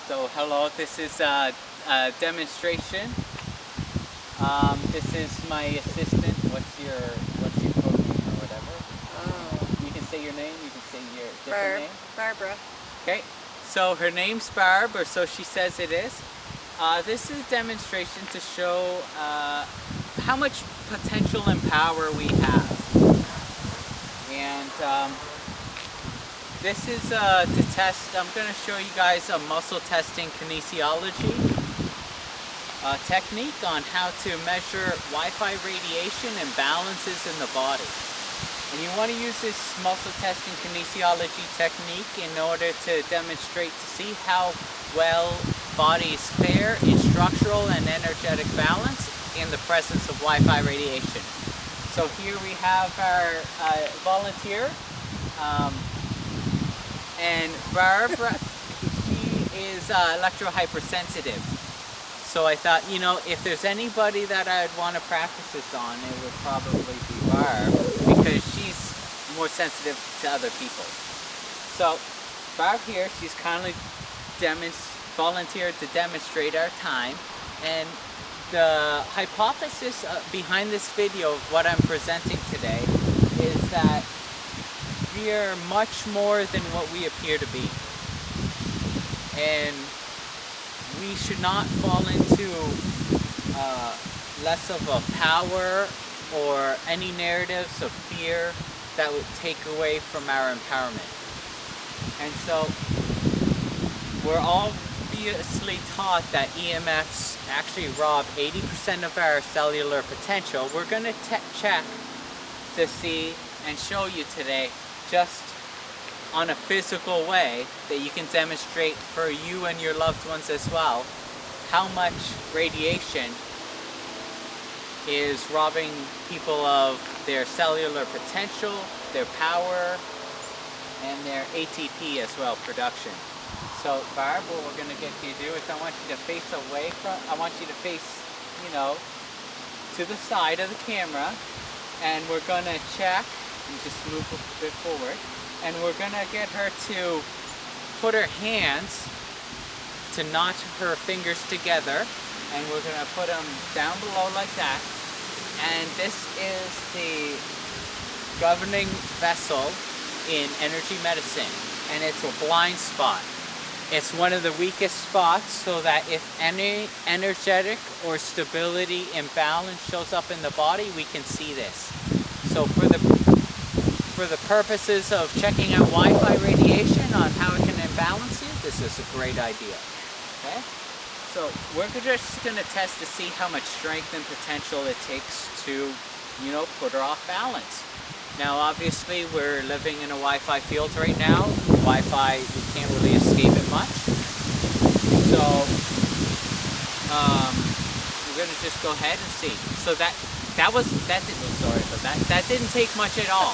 So hello, this is a demonstration. This is my assistant. What's your code name or whatever? Oh. You can say your name. You can say your different Barb. name. Barbara. Okay. So her name's Barb, or so she says it is. This is a demonstration to show how much potential and power we have. And this is to test. I'm going to show you guys a muscle testing kinesiology technique on how to measure Wi-Fi radiation and balances in the body. And you want to use this muscle testing kinesiology technique in order to demonstrate to see how well bodies fare in structural and energetic balance in the presence of Wi-Fi radiation. So here we have our volunteer. And Barbara, she is electro-hypersensitive. So I thought, you know, if there's anybody that I'd want to practice this on, it would probably be Barb, because she's more sensitive to other people. So Barb here, she's kindly volunteered to demonstrate our time. And the hypothesis behind this video of what I'm presenting today is that we are much more than what we appear to be, and we should not fall into less of a power or any narratives of fear that would take away from our empowerment. And so we're obviously taught that EMFs actually rob 80% of our cellular potential. We're going to check to see and show you today, just on a physical way that you can demonstrate for you and your loved ones as well, how much radiation is robbing people of their cellular potential, their power, and their ATP as well, production. So Barb, what we're going to get you to do is I want you to face away from, I want you to face, you know, to the side of the camera, and we're going to check. You just move a bit forward, and we're gonna get her to put her hands to knot her fingers together, and we're gonna put them down below like that. And this is the governing vessel in energy medicine, and it's a blind spot. It's one of the weakest spots, so that if any energetic or stability imbalance shows up in the body, we can see this. So for the purposes of checking out Wi-Fi radiation on how it can imbalance you, this is a great idea. Okay? So we're just going to test to see how much strength and potential it takes to, you know, put her off balance. Now obviously we're living in a Wi-Fi field right now. Wi-Fi, we can't really escape it much. So we're going to just go ahead and see. So that didn't take much at all.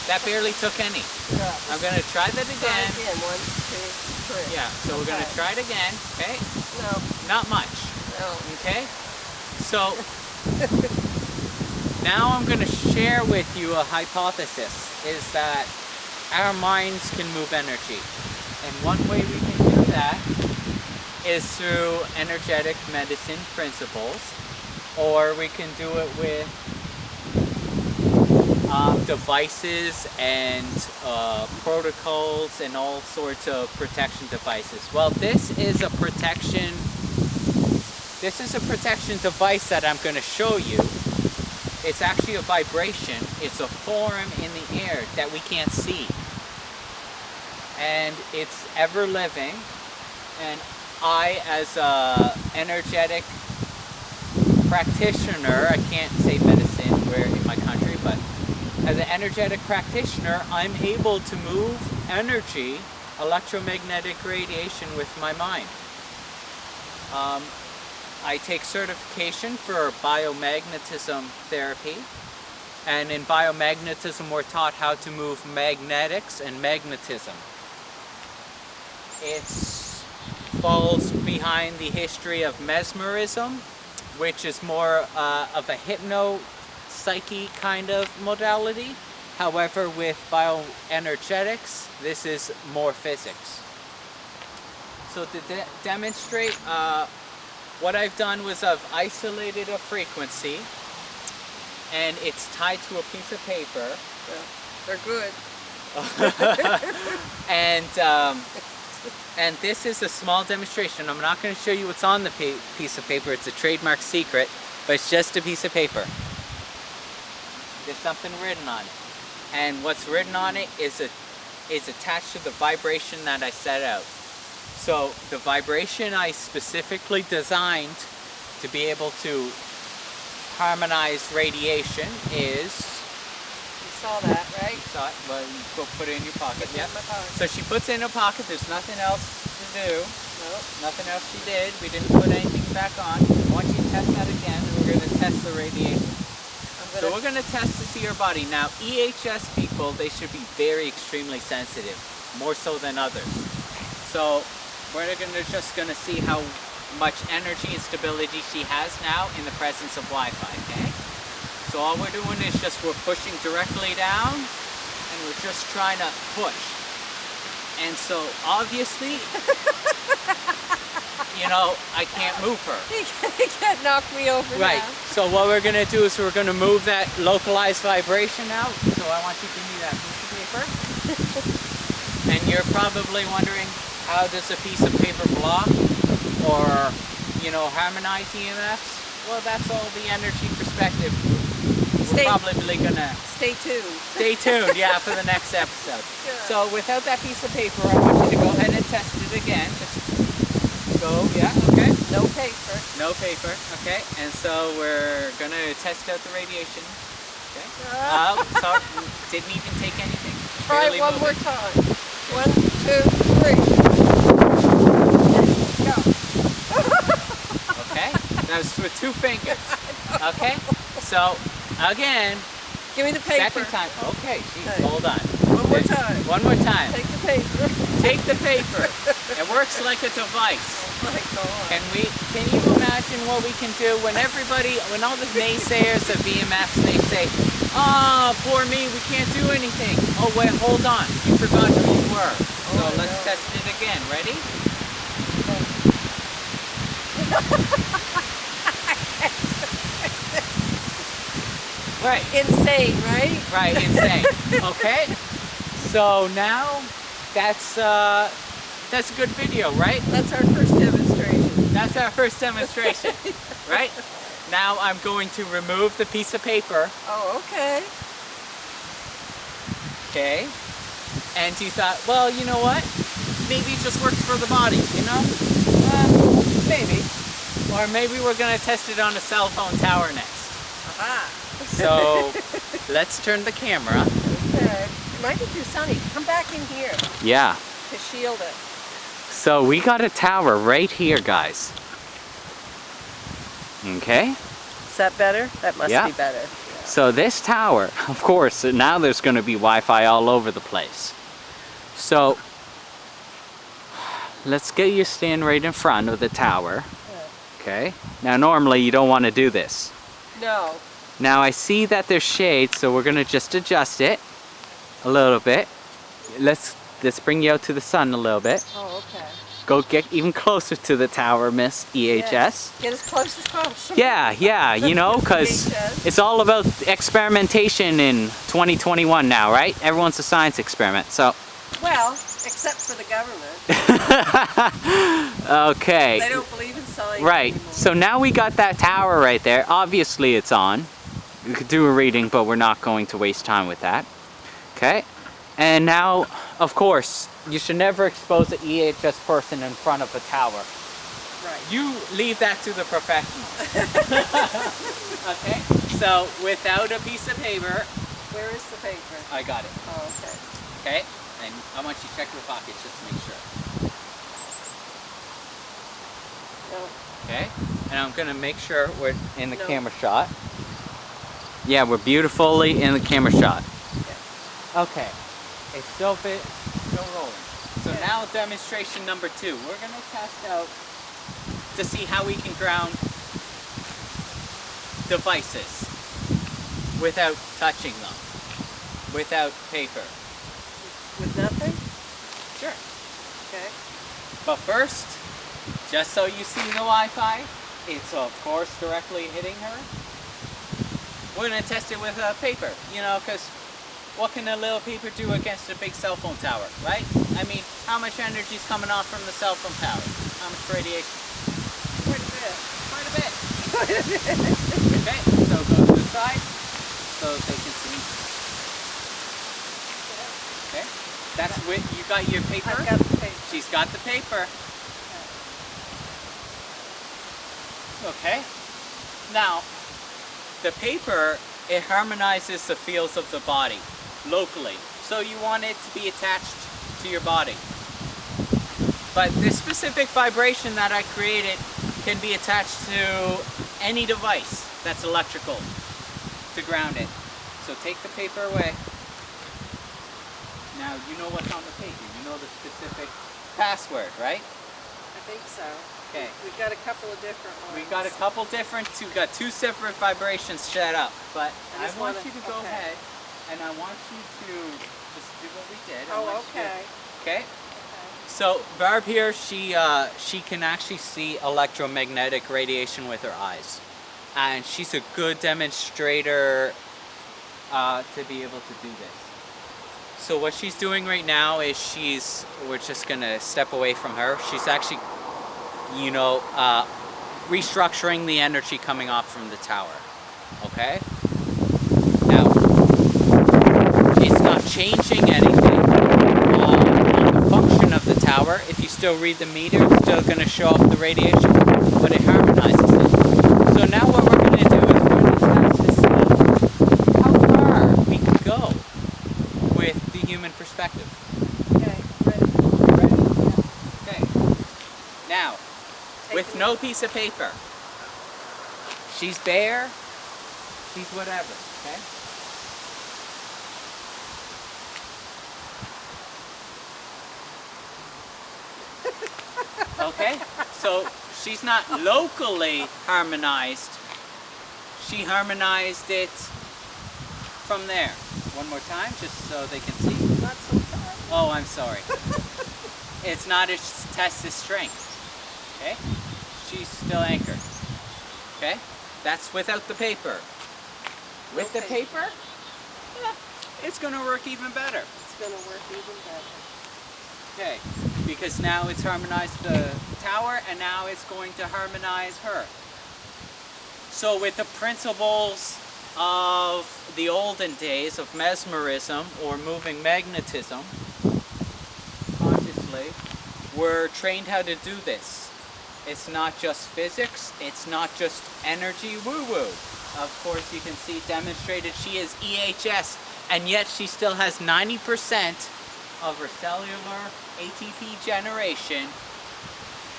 That barely took any. Yeah, I'm going to try that again. One, two, three. Yeah, so we're going to try it again. Okay? No. Not much. No. Okay? So now I'm going to share with you a hypothesis, is that our minds can move energy. And one way we can do that is through energetic medicine principles, or we can do it with devices and protocols and all sorts of protection devices. Well, this is a protection device that I'm going to show you. It's actually a vibration. It's a form in the air that we can't see, and it's ever living. And I, as a energetic practitioner, I can't say medicine where in my country, but as an energetic practitioner, I'm able to move energy, electromagnetic radiation, with my mind. I take certification for biomagnetism therapy, and in biomagnetism we're taught how to move magnetics and magnetism. It falls behind the history of mesmerism, which is more of a hypno-psyche kind of modality. However, with bioenergetics, this is more physics. So to demonstrate, what I've done was I've isolated a frequency, and it's tied to a piece of paper. Yeah, they're good. And this is a small demonstration. I'm not going to show you what's on the piece of paper. It's a trademark secret, but it's just a piece of paper. There's something written on it, and what's written on it is attached to the vibration that I set out. So the vibration I specifically designed to be able to harmonize radiation is... You saw that, right? You saw it? Well, you go put it in your pocket. Put it in my pocket. So she puts it in her pocket. There's nothing else to do. Nope. Nothing else she did. We didn't put anything back on. I want you to test that again, and we're going to test the radiation. So we're going to test to see her body. Now, EHS people, they should be very extremely sensitive, more so than others. So we're just going to see how much energy and stability she has now in the presence of Wi-Fi, okay? So all we're doing is we're pushing directly down, and we're just trying to push. And so obviously, you know, I can't move her. He can't knock me over Right. now. So what we're going to do is we're going to move that localized vibration out. So I want you to give me that piece of paper. And you're probably wondering, how does a piece of paper block or, you know, harmonize EMFs? Well, that's all the energy perspective. We're probably going to... Stay tuned. Stay tuned, yeah, for the next episode. Sure. So without that piece of paper, I want you to go ahead and test it again. Just go, yeah, okay. No paper. No paper, okay. And so we're going to test out the radiation. Okay. So didn't even take anything. Try it one more time. 1, 2, 3. Go. Okay. That was with 2 fingers. Okay. So again. Give me the paper. Second time. Okay, geez, hold on. One more time. One more time. Take the paper. Take the paper. It works like a device. Oh my God. Can you imagine what we can do when all the naysayers of EMFs, they say, oh, poor me, we can't do anything. Oh, wait, hold on. You forgot who you were. So let's test it again. Ready? Right. Insane, right? Right, insane. Okay. So now that's a good video, right? That's our first demonstration. That's our first demonstration, right? Now I'm going to remove the piece of paper. Oh, okay. Okay. And you thought, well, you know what? Maybe it just works for the body, you know? Maybe. Or maybe we're going to test it on a cell phone tower next. Aha. So let's turn the camera. Okay. It might be too sunny. Come back in here. Yeah. To shield it. So we got a tower right here, guys. Okay. Is that better? That must be better. Yeah. So this tower, of course, now there's going to be Wi-Fi all over the place. So let's get you stand right in front of the tower. Yeah. Okay. Now normally you don't want to do this. No. Now I see that there's shade, so we're going to just adjust it a little bit. Let's bring you out to the sun a little bit. Oh, okay. Go get even closer to the tower, Miss EHS. Yes. Get as close as possible. Yeah, you know, because it's all about experimentation in 2021 now, right? Everyone's a science experiment, so. Well, except for the government. Okay. They don't believe in science Right, anymore. so now we got that tower right there. Obviously it's on. We could do a reading, but we're not going to waste time with that. Okay, and now, of course, you should never expose an EHS person in front of a tower. Right. You leave that to the professionals. Okay, so without a piece of paper. Where is the paper? I got it. Oh, okay. Okay, and I want you to check your pockets just to make sure. No. Okay, and I'm gonna make sure we're in the No. camera shot. Yeah, we're beautifully in the camera shot. Okay, it's still rolling. So now demonstration number 2. We're gonna test out to see how we can ground devices without touching them, without paper. With nothing? Sure. Okay. But first, just so you see the Wi-Fi, it's of course directly hitting her. We're going to test it with a paper, you know, because what can a little paper do against a big cell phone tower, right? I mean, how much energy is coming off from the cell phone tower? How much radiation? Quite a bit. Quite a bit. Okay, so go to the side so they can see. Okay, that's with, you got your paper? I've got the paper. She's got the paper. Okay, now the paper, it harmonizes the fields of the body locally. So you want it to be attached to your body. But this specific vibration that I created can be attached to any device that's electrical to ground it. So take the paper away. Now you know what's on the paper. You know the specific password, right? I think so. Okay. We've got a couple of different ones. We got a couple different, we got two separate vibrations set up, but I want you to go ahead and I want you to just do what we did. Oh, okay. Okay? So Barb here, she can actually see electromagnetic radiation with her eyes. And she's a good demonstrator to be able to do this. So what she's doing right now is we're just gonna step away from her. She's actually, you know, restructuring the energy coming off from the tower. Okay? Now, it's not changing anything on the function of the tower. If you still read the meter, it's still going to show up the radiation, but it harmonizes it. So now what we're going to do is we're going to test to see how far we can go with the human perspective. Okay, ready? Okay. Now, with no piece of paper. She's bare, she's whatever, okay? Okay, so she's not locally harmonized. She harmonized it from there. One more time, just so they can see. Not so far. Oh, I'm sorry. It's not a test of strength. Okay? She's still anchored. Okay? That's without the paper. With the paper, yeah, it's going to work even better. It's going to work even better. Okay, because now it's harmonized the tower and now it's going to harmonize her. So with the principles of the olden days of mesmerism or moving magnetism, consciously, we're trained how to do this. It's not just physics, it's not just energy woo-woo. Of course you can see demonstrated she is EHS and yet she still has 90% of her cellular ATP generation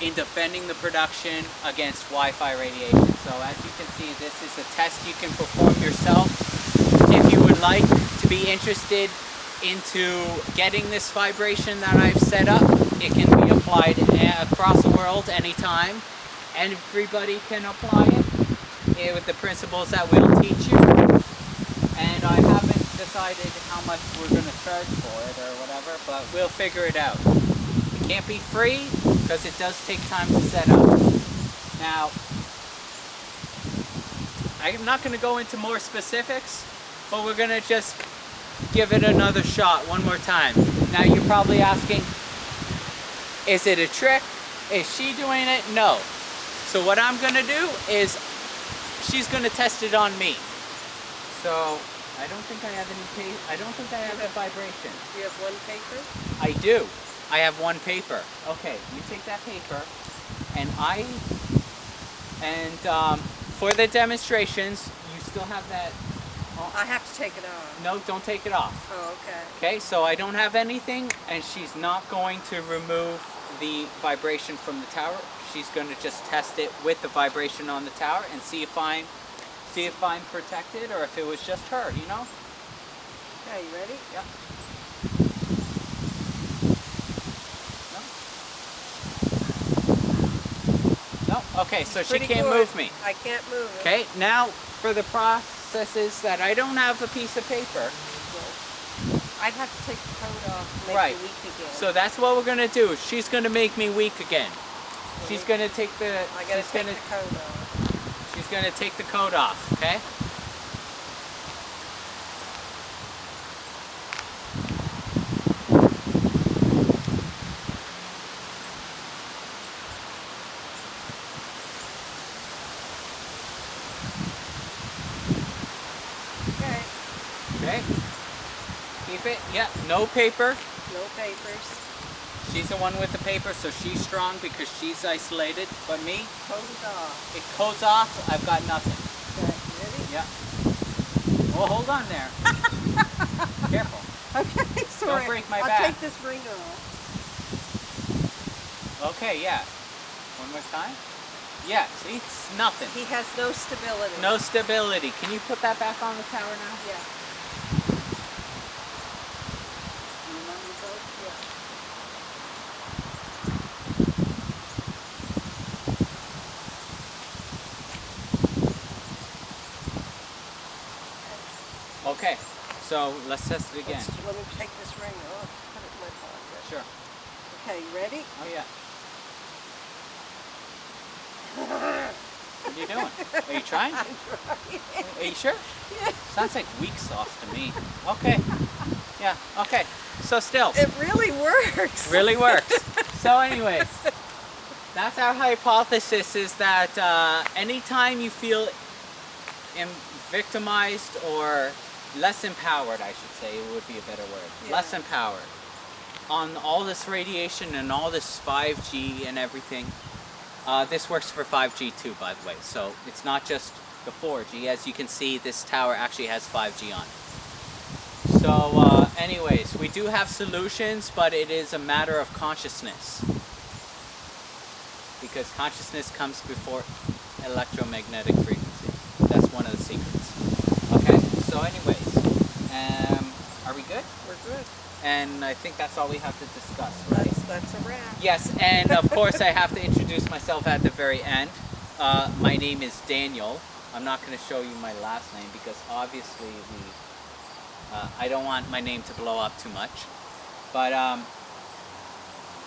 in defending the production against Wi-Fi radiation. So as you can see, this is a test you can perform yourself. If you would like to be interested into getting this vibration that I've set up, it can be applied across the world anytime. And everybody can apply it with the principles that we'll teach you. And I haven't decided how much we're going to charge for it or whatever, but we'll figure it out. It can't be free because it does take time to set up. Now, I'm not going to go into more specifics, but we're going to just give it another shot one more time. Now you're probably asking, is it a trick? Is she doing it? No. So what I'm going to do is she's going to test it on me. So I don't think I have any I don't think I have a vibration. Do you have one paper? I do. I have one paper. Okay, you take that paper and for the demonstrations, you still have that. I have to take it off. No, don't take it off. Oh, okay. Okay, so I don't have anything and she's not going to remove the vibration from the tower. She's going to just test it with the vibration on the tower and see if I'm protected or if it was just her, you know? Okay, you ready? Yeah. No? Okay, so she can't move me. I can't move it. Okay, now for the processes that I don't have a piece of paper, I'd have to take the coat off to make Right. you weak again. So that's what we're gonna do. She's gonna make me weak again. She's gonna take the. I gotta take the coat off. She's gonna take the coat off. Okay. Okay. Okay. Keep it. Yeah. No paper. No papers. She's the one with the paper, so she's strong because she's isolated. But me, Coat it off. it coats off. I've got nothing. Okay. Ready? Yeah. Oh, hold on there. Careful. Okay. Sorry. Don't break my I'll back. take this ring off. Okay. Yeah. One more time. Yeah. See, it's nothing. He has no stability. No stability. Can you put that back on the tower now? Yeah. You remember those? Yeah. Okay. So let's test it again. Let me take this ring off. Put it in my pocket. Sure. Okay, you ready? Oh yeah. What are you doing? Are you trying? I'm trying. Are you sure? Yeah. Sounds like weak sauce to me. Okay. Yeah. Okay. So still, It really works. really works. So anyways, that's our hypothesis, is that anytime you feel victimized or less empowered, I should say, it would be a better word. Yeah. Less empowered on all this radiation and all this 5G and everything. This works for 5G too, by the way. So it's not just the 4G. As you can see, this tower actually has 5G on it. So anyways, we do have solutions, but it is a matter of consciousness. Because consciousness comes before electromagnetic frequency. That's one of the secrets. Okay, so anyways, are we good? We're good. And I think that's all we have to discuss, right? That's a wrap. Yes, and of course I have to introduce myself at the very end. My name is Daniel. I'm not going to show you my last name because obviously I don't want my name to blow up too much. But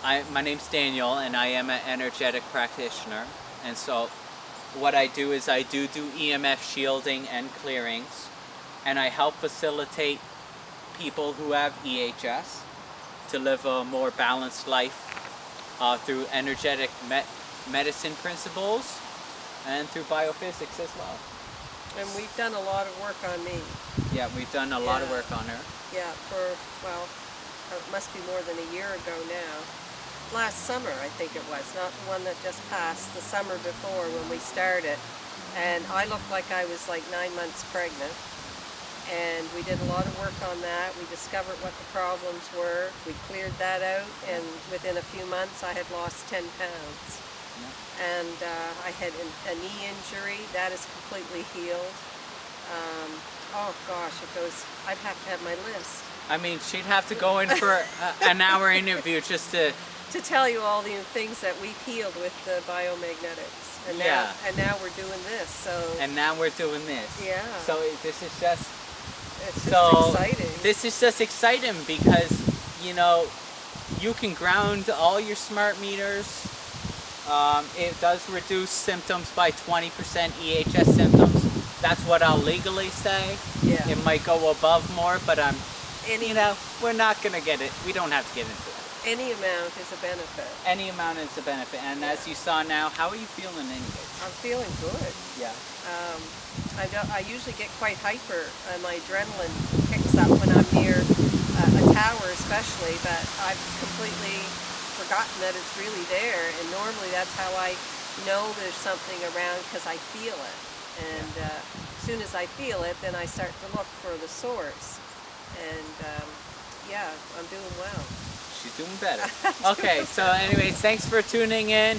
my name's Daniel, and I am an energetic practitioner. And so what I do is I do EMF shielding and clearings, and I help facilitate people who have EHS to live a more balanced life through energetic medicine principles and through biophysics as well. And we've done a lot of work on me. Yeah, we've done a lot of Yeah. work on her. Yeah, it must be more than a year ago now. Last summer, I think it was, not the one that just passed, the summer before when we started. And I looked like I was like 9 months pregnant. And we did a lot of work on that. We discovered what the problems were. We cleared that out, and within a few months I had lost 10 pounds. Yeah. And I had a knee injury. That is completely healed. Oh gosh, I'd have to have my list. I mean, she'd have to go in for an hour interview just to... To tell you all the things that we've healed with the biomagnetics. And Yeah. now we're doing this, so... And now we're doing this. Yeah. So this is just... It's just So exciting. this is just exciting because, you know, you can ground all your smart meters. It does reduce symptoms by 20%, EHS symptoms. That's what I'll legally say. Yeah. It might go above more, but we're not going to get it. We don't have to get into it. Any amount is a benefit. Any amount is a benefit. And as you saw now, how are you feeling anyway? I'm feeling good. Yeah. I usually get quite hyper. My adrenaline kicks up when I'm near a tower especially, but I've completely forgotten that it's really there. And normally that's how I know there's something around, because I feel it. And as soon as I feel it, then I start to look for the source. And yeah, I'm doing well. She's doing better. Okay, so anyways, thanks for tuning in.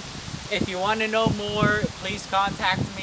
If you want to know more, please contact me.